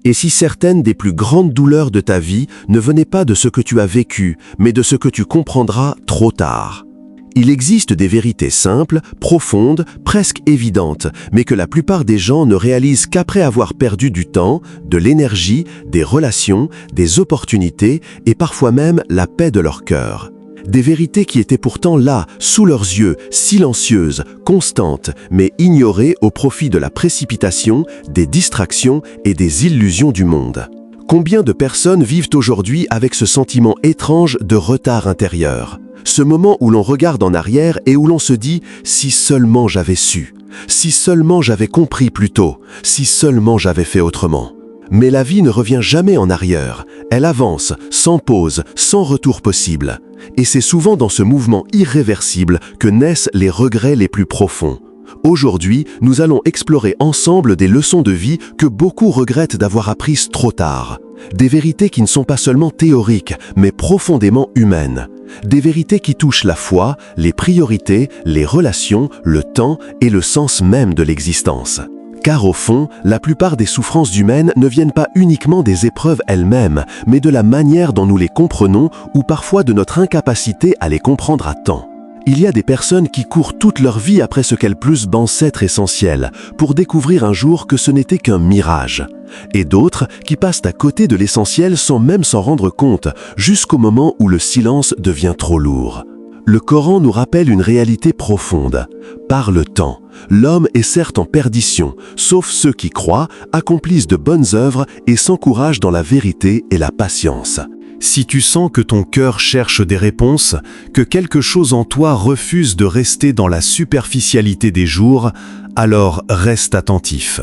Et si certaines des plus grandes douleurs de ta vie ne venaient pas de ce que tu as vécu, mais de ce que tu comprendras trop tard? Il existe des vérités simples, profondes, presque évidentes, mais que la plupart des gens ne réalisent qu'après avoir perdu du temps, de l'énergie, des relations, des opportunités et parfois même la paix de leur cœur. Des vérités qui étaient pourtant là, sous leurs yeux, silencieuses, constantes, mais ignorées au profit de la précipitation, des distractions et des illusions du monde. Combien de personnes vivent aujourd'hui avec ce sentiment étrange de retard intérieur? Ce moment où l'on regarde en arrière et où l'on se dit « si seulement j'avais su, si seulement j'avais compris plus tôt, si seulement j'avais fait autrement ». Mais la vie ne revient jamais en arrière, elle avance, sans pause, sans retour possible. Et c'est souvent dans ce mouvement irréversible que naissent les regrets les plus profonds. Aujourd'hui, nous allons explorer ensemble des leçons de vie que beaucoup regrettent d'avoir apprises trop tard. Des vérités qui ne sont pas seulement théoriques, mais profondément humaines. Des vérités qui touchent la foi, les priorités, les relations, le temps et le sens même de l'existence. Car au fond, la plupart des souffrances humaines ne viennent pas uniquement des épreuves elles-mêmes, mais de la manière dont nous les comprenons ou parfois de notre incapacité à les comprendre à temps. Il y a des personnes qui courent toute leur vie après ce qu'elles pensent être essentiel, pour découvrir un jour que ce n'était qu'un mirage. Et d'autres qui passent à côté de l'essentiel sans même s'en rendre compte, jusqu'au moment où le silence devient trop lourd. Le Coran nous rappelle une réalité profonde. Par le temps, l'homme est certes en perdition, sauf ceux qui croient, accomplissent de bonnes œuvres et s'encouragent dans la vérité et la patience. Si tu sens que ton cœur cherche des réponses, que quelque chose en toi refuse de rester dans la superficialité des jours, alors reste attentif.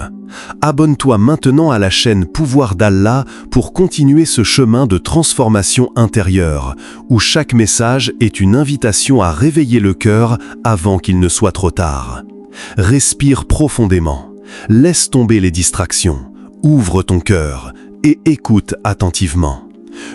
Abonne-toi maintenant à la chaîne Pouvoir d'Allah pour continuer ce chemin de transformation intérieure, où chaque message est une invitation à réveiller le cœur avant qu'il ne soit trop tard. Respire profondément, laisse tomber les distractions, ouvre ton cœur et écoute attentivement.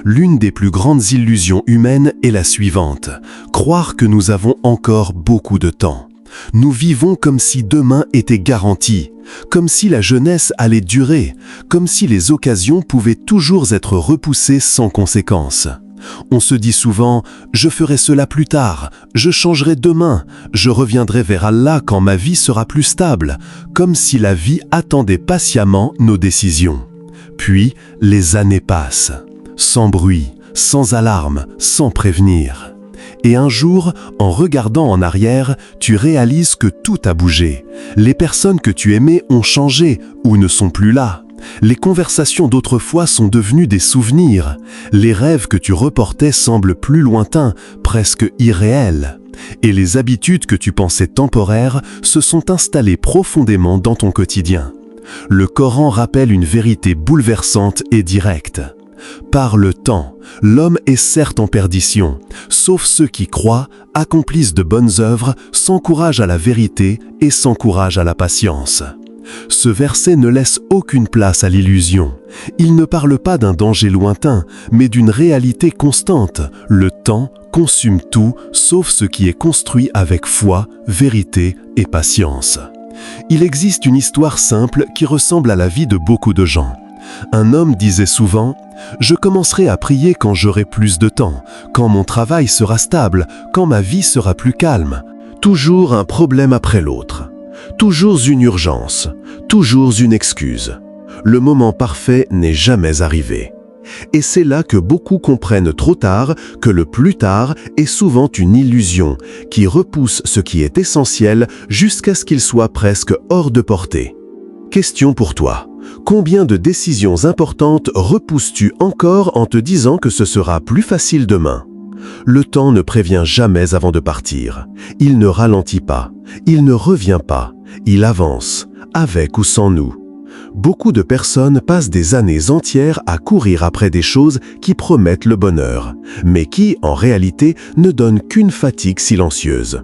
L'une des plus grandes illusions humaines est la suivante: croire que nous avons encore beaucoup de temps. Nous vivons comme si demain était garanti, comme si la jeunesse allait durer, comme si les occasions pouvaient toujours être repoussées sans conséquence. On se dit souvent « je ferai cela plus tard, je changerai demain, je reviendrai vers Allah quand ma vie sera plus stable », comme si la vie attendait patiemment nos décisions. Puis, les années passent. Sans bruit, sans alarme, sans prévenir. Et un jour, en regardant en arrière, tu réalises que tout a bougé. Les personnes que tu aimais ont changé ou ne sont plus là. Les conversations d'autrefois sont devenues des souvenirs. Les rêves que tu reportais semblent plus lointains, presque irréels. Et les habitudes que tu pensais temporaires se sont installées profondément dans ton quotidien. Le Coran rappelle une vérité bouleversante et directe. Par le temps, l'homme est certes en perdition, sauf ceux qui croient, accomplissent de bonnes œuvres, s'encouragent à la vérité et s'encouragent à la patience. Ce verset ne laisse aucune place à l'illusion. Il ne parle pas d'un danger lointain, mais d'une réalité constante. Le temps consume tout, sauf ce qui est construit avec foi, vérité et patience. Il existe une histoire simple qui ressemble à la vie de beaucoup de gens. Un homme disait souvent « Je commencerai à prier quand j'aurai plus de temps, quand mon travail sera stable, quand ma vie sera plus calme. » Toujours un problème après l'autre. Toujours une urgence. Toujours une excuse. Le moment parfait n'est jamais arrivé. Et c'est là que beaucoup comprennent trop tard que le plus tard est souvent une illusion qui repousse ce qui est essentiel jusqu'à ce qu'il soit presque hors de portée. Question pour toi. Combien de décisions importantes repousses-tu encore en te disant que ce sera plus facile demain? Le temps ne prévient jamais avant de partir. Il ne ralentit pas. Il ne revient pas. Il avance, avec ou sans nous. Beaucoup de personnes passent des années entières à courir après des choses qui promettent le bonheur, mais qui, en réalité, ne donnent qu'une fatigue silencieuse.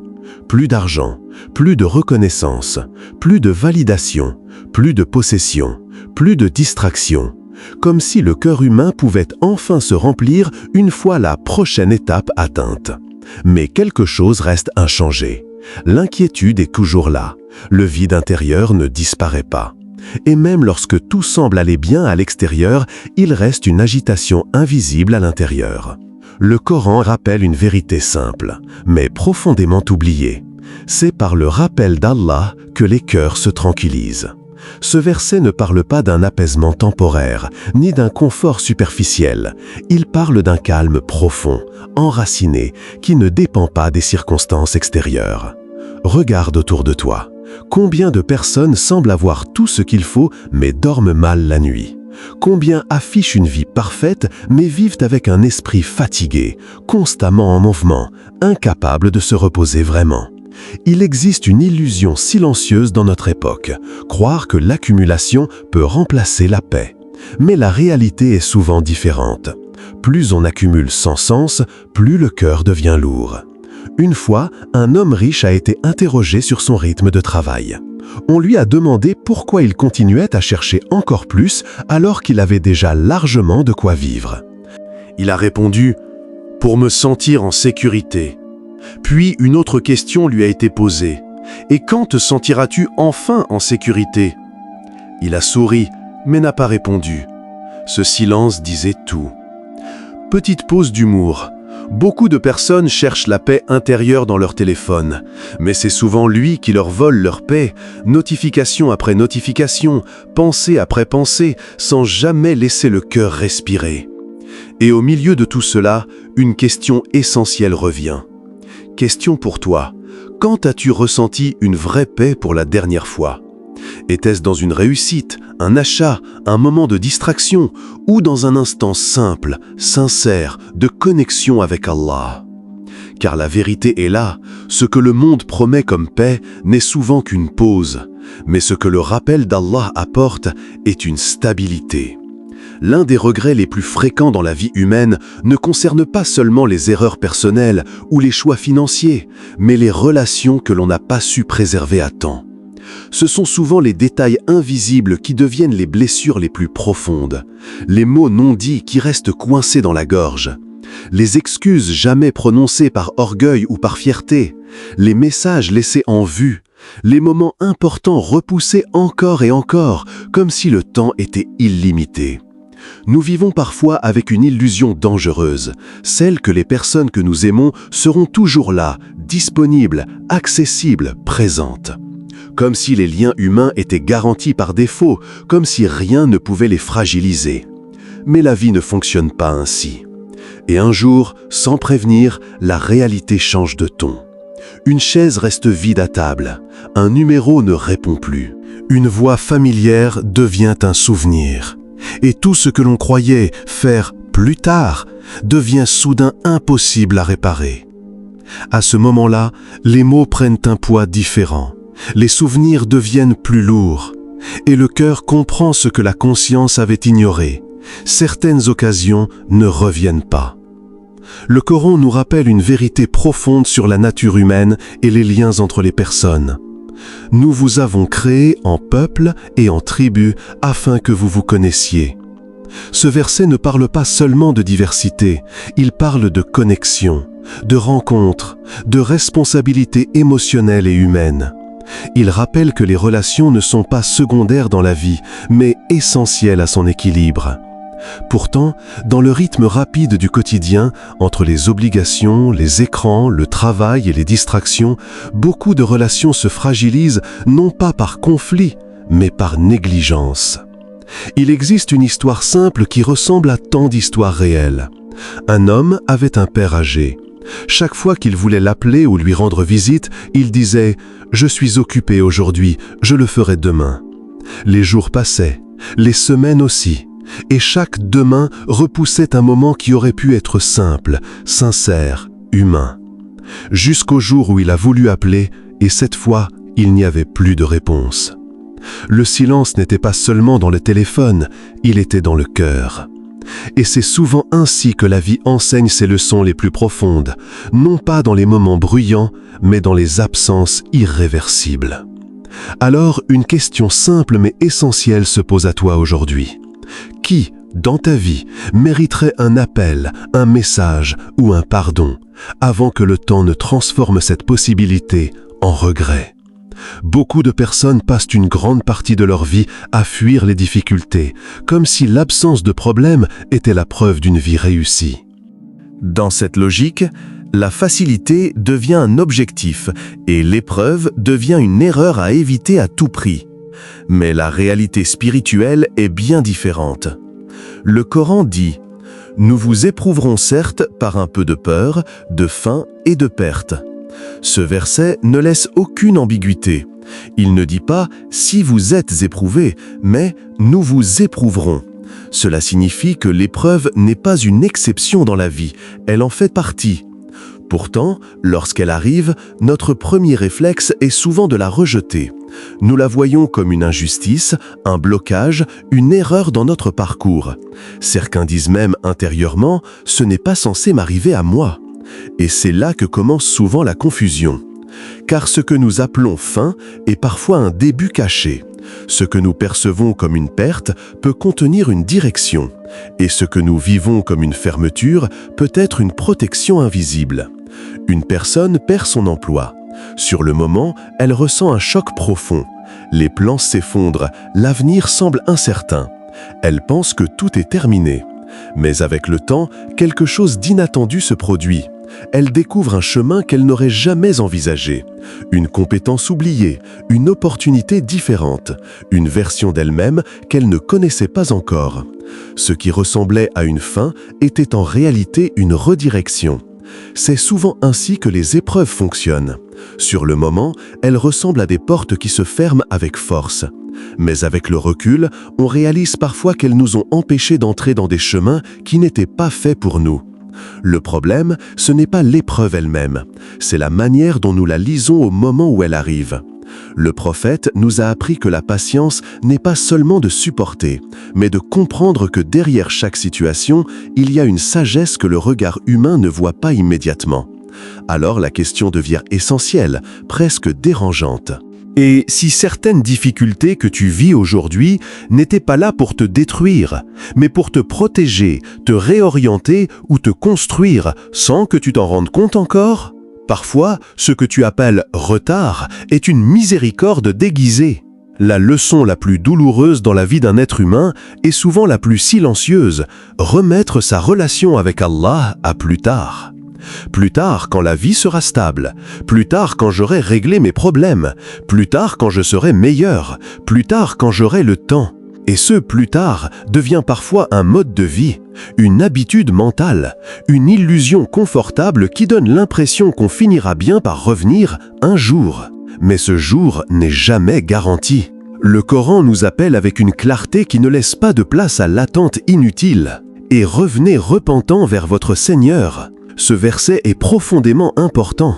Plus d'argent, plus de reconnaissance, plus de validation, plus de possession, plus de distraction. Comme si le cœur humain pouvait enfin se remplir une fois la prochaine étape atteinte. Mais quelque chose reste inchangé. L'inquiétude est toujours là. Le vide intérieur ne disparaît pas. Et même lorsque tout semble aller bien à l'extérieur, il reste une agitation invisible à l'intérieur. Le Coran rappelle une vérité simple, mais profondément oubliée. C'est par le rappel d'Allah que les cœurs se tranquillisent. Ce verset ne parle pas d'un apaisement temporaire, ni d'un confort superficiel. Il parle d'un calme profond, enraciné, qui ne dépend pas des circonstances extérieures. Regarde autour de toi. Combien de personnes semblent avoir tout ce qu'il faut, mais dorment mal la nuit? Combien affichent une vie parfaite, mais vivent avec un esprit fatigué, constamment en mouvement, incapables de se reposer vraiment? Il existe une illusion silencieuse dans notre époque, croire que l'accumulation peut remplacer la paix. Mais la réalité est souvent différente. Plus on accumule sans sens, plus le cœur devient lourd. Une fois, un homme riche a été interrogé sur son rythme de travail. On lui a demandé pourquoi il continuait à chercher encore plus alors qu'il avait déjà largement de quoi vivre. Il a répondu « Pour me sentir en sécurité ». Puis une autre question lui a été posée. « Et quand te sentiras-tu enfin en sécurité ?» Il a souri, mais n'a pas répondu. Ce silence disait tout. Petite pause d'humour. Beaucoup de personnes cherchent la paix intérieure dans leur téléphone, mais c'est souvent lui qui leur vole leur paix, notification après notification, pensée après pensée, sans jamais laisser le cœur respirer. Et au milieu de tout cela, une question essentielle revient. Question pour toi, quand as-tu ressenti une vraie paix pour la dernière fois ? Était-ce dans une réussite, un achat, un moment de distraction ou dans un instant simple, sincère, de connexion avec Allah? Car la vérité est là, ce que le monde promet comme paix n'est souvent qu'une pause, mais ce que le rappel d'Allah apporte est une stabilité. L'un des regrets les plus fréquents dans la vie humaine ne concerne pas seulement les erreurs personnelles ou les choix financiers, mais les relations que l'on n'a pas su préserver à temps. Ce sont souvent les détails invisibles qui deviennent les blessures les plus profondes, les mots non dits qui restent coincés dans la gorge, les excuses jamais prononcées par orgueil ou par fierté, les messages laissés en vue, les moments importants repoussés encore et encore, comme si le temps était illimité. Nous vivons parfois avec une illusion dangereuse, celle que les personnes que nous aimons seront toujours là, disponibles, accessibles, présentes. Comme si les liens humains étaient garantis par défaut, comme si rien ne pouvait les fragiliser. Mais la vie ne fonctionne pas ainsi. Et un jour, sans prévenir, la réalité change de ton. Une chaise reste vide à table, un numéro ne répond plus, une voix familière devient un souvenir. Et tout ce que l'on croyait faire plus tard devient soudain impossible à réparer. À ce moment-là, les mots prennent un poids différent. Les souvenirs deviennent plus lourds, et le cœur comprend ce que la conscience avait ignoré. Certaines occasions ne reviennent pas. Le Coran nous rappelle une vérité profonde sur la nature humaine et les liens entre les personnes. Nous vous avons créés en peuple et en tribu afin que vous vous connaissiez. Ce verset ne parle pas seulement de diversité, il parle de connexion, de rencontre, de responsabilité émotionnelle et humaine. Il rappelle que les relations ne sont pas secondaires dans la vie, mais essentielles à son équilibre. Pourtant, dans le rythme rapide du quotidien, entre les obligations, les écrans, le travail et les distractions, beaucoup de relations se fragilisent non pas par conflit, mais par négligence. Il existe une histoire simple qui ressemble à tant d'histoires réelles. Un homme avait un père âgé. Chaque fois qu'il voulait l'appeler ou lui rendre visite, il disait « Je suis occupé aujourd'hui, je le ferai demain ». Les jours passaient, les semaines aussi, et chaque demain repoussait un moment qui aurait pu être simple, sincère, humain. Jusqu'au jour où il a voulu appeler, et cette fois, il n'y avait plus de réponse. Le silence n'était pas seulement dans le téléphone, il était dans le cœur. Et c'est souvent ainsi que la vie enseigne ses leçons les plus profondes, non pas dans les moments bruyants, mais dans les absences irréversibles. Alors, une question simple mais essentielle se pose à toi aujourd'hui. Qui, dans ta vie, mériterait un appel, un message ou un pardon, avant que le temps ne transforme cette possibilité en regret ? Beaucoup de personnes passent une grande partie de leur vie à fuir les difficultés, comme si l'absence de problème était la preuve d'une vie réussie. Dans cette logique, la facilité devient un objectif et l'épreuve devient une erreur à éviter à tout prix. Mais la réalité spirituelle est bien différente. Le Coran dit « Nous vous éprouverons certes par un peu de peur, de faim et de perte ». Ce verset ne laisse aucune ambiguïté. Il ne dit pas « si vous êtes éprouvés », mais « nous vous éprouverons ». Cela signifie que l'épreuve n'est pas une exception dans la vie, elle en fait partie. Pourtant, lorsqu'elle arrive, notre premier réflexe est souvent de la rejeter. Nous la voyons comme une injustice, un blocage, une erreur dans notre parcours. Certains disent même intérieurement « ce n'est pas censé m'arriver à moi ». Et c'est là que commence souvent la confusion. Car ce que nous appelons fin est parfois un début caché. Ce que nous percevons comme une perte peut contenir une direction. Et ce que nous vivons comme une fermeture peut être une protection invisible. Une personne perd son emploi. Sur le moment, elle ressent un choc profond. Les plans s'effondrent, l'avenir semble incertain. Elle pense que tout est terminé. Mais avec le temps, quelque chose d'inattendu se produit. Elle découvre un chemin qu'elle n'aurait jamais envisagé. Une compétence oubliée, une opportunité différente, une version d'elle-même qu'elle ne connaissait pas encore. Ce qui ressemblait à une fin était en réalité une redirection. C'est souvent ainsi que les épreuves fonctionnent. Sur le moment, elles ressemblent à des portes qui se ferment avec force. Mais avec le recul, on réalise parfois qu'elles nous ont empêchés d'entrer dans des chemins qui n'étaient pas faits pour nous. Le problème, ce n'est pas l'épreuve elle-même, c'est la manière dont nous la lisons au moment où elle arrive. Le prophète nous a appris que la patience n'est pas seulement de supporter, mais de comprendre que derrière chaque situation, il y a une sagesse que le regard humain ne voit pas immédiatement. Alors la question devient essentielle, presque dérangeante. Et si certaines difficultés que tu vis aujourd'hui n'étaient pas là pour te détruire, mais pour te protéger, te réorienter ou te construire sans que tu t'en rendes compte encore? Parfois, ce que tu appelles retard est une miséricorde déguisée. La leçon la plus douloureuse dans la vie d'un être humain est souvent la plus silencieuse, remettre sa relation avec Allah à plus tard. Plus tard quand la vie sera stable, plus tard quand j'aurai réglé mes problèmes, plus tard quand je serai meilleur, plus tard quand j'aurai le temps. Et ce plus tard devient parfois un mode de vie, une habitude mentale, une illusion confortable qui donne l'impression qu'on finira bien par revenir un jour. Mais ce jour n'est jamais garanti. Le Coran nous appelle avec une clarté qui ne laisse pas de place à l'attente inutile. Et revenez repentant vers votre Seigneur. Ce verset est profondément important.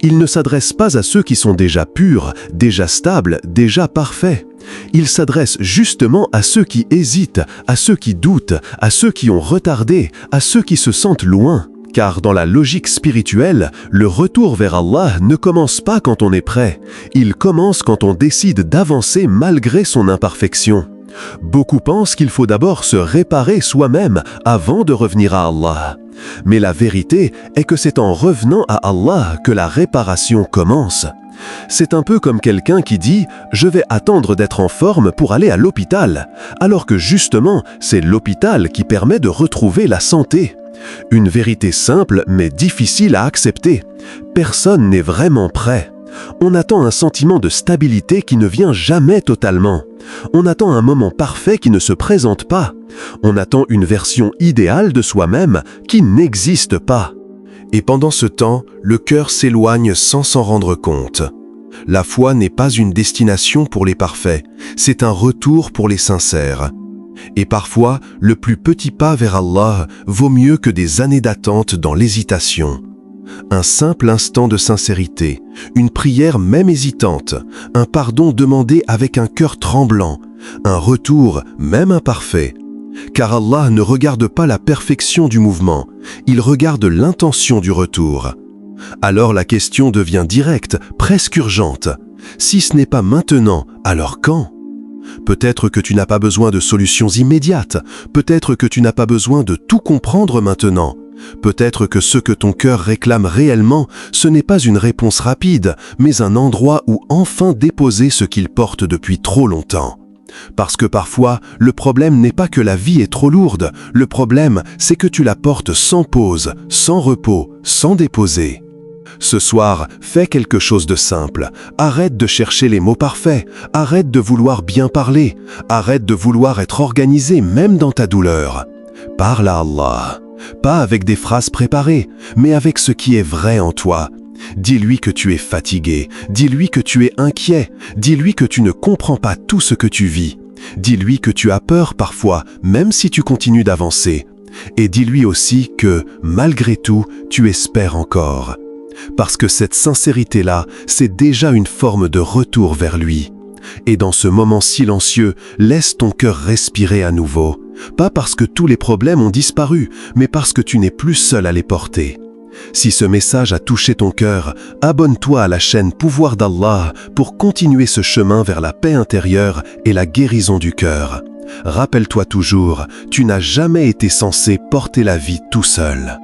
Il ne s'adresse pas à ceux qui sont déjà purs, déjà stables, déjà parfaits. Il s'adresse justement à ceux qui hésitent, à ceux qui doutent, à ceux qui ont retardé, à ceux qui se sentent loin. Car dans la logique spirituelle, le retour vers Allah ne commence pas quand on est prêt. Il commence quand on décide d'avancer malgré son imperfection. Beaucoup pensent qu'il faut d'abord se réparer soi-même avant de revenir à Allah. Mais la vérité est que c'est en revenant à Allah que la réparation commence. C'est un peu comme quelqu'un qui dit « je vais attendre d'être en forme pour aller à l'hôpital », alors que justement, c'est l'hôpital qui permet de retrouver la santé. Une vérité simple mais difficile à accepter. Personne n'est vraiment prêt. On attend un sentiment de stabilité qui ne vient jamais totalement. On attend un moment parfait qui ne se présente pas. On attend une version idéale de soi-même qui n'existe pas. Et pendant ce temps, le cœur s'éloigne sans s'en rendre compte. La foi n'est pas une destination pour les parfaits, c'est un retour pour les sincères. Et parfois, le plus petit pas vers Allah vaut mieux que des années d'attente dans l'hésitation. Un simple instant de sincérité, une prière même hésitante, un pardon demandé avec un cœur tremblant, un retour même imparfait. Car Allah ne regarde pas la perfection du mouvement, il regarde l'intention du retour. Alors la question devient directe, presque urgente. Si ce n'est pas maintenant, alors quand ? Peut-être que tu n'as pas besoin de solutions immédiates, peut-être que tu n'as pas besoin de tout comprendre maintenant. Peut-être que ce que ton cœur réclame réellement, ce n'est pas une réponse rapide, mais un endroit où enfin déposer ce qu'il porte depuis trop longtemps. Parce que parfois, le problème n'est pas que la vie est trop lourde, le problème, c'est que tu la portes sans pause, sans repos, sans déposer. Ce soir, fais quelque chose de simple. Arrête de chercher les mots parfaits. Arrête de vouloir bien parler. Arrête de vouloir être organisé même dans ta douleur. Parle à Allah. Pas avec des phrases préparées, mais avec ce qui est vrai en toi. Dis-lui que tu es fatigué. Dis-lui que tu es inquiet. Dis-lui que tu ne comprends pas tout ce que tu vis. Dis-lui que tu as peur parfois, même si tu continues d'avancer. Et dis-lui aussi que, malgré tout, tu espères encore. Parce que cette sincérité-là, c'est déjà une forme de retour vers lui. Et dans ce moment silencieux, laisse ton cœur respirer à nouveau. Pas parce que tous les problèmes ont disparu, mais parce que tu n'es plus seul à les porter. Si ce message a touché ton cœur, abonne-toi à la chaîne Pouvoir d'Allah pour continuer ce chemin vers la paix intérieure et la guérison du cœur. Rappelle-toi toujours, tu n'as jamais été censé porter la vie tout seul.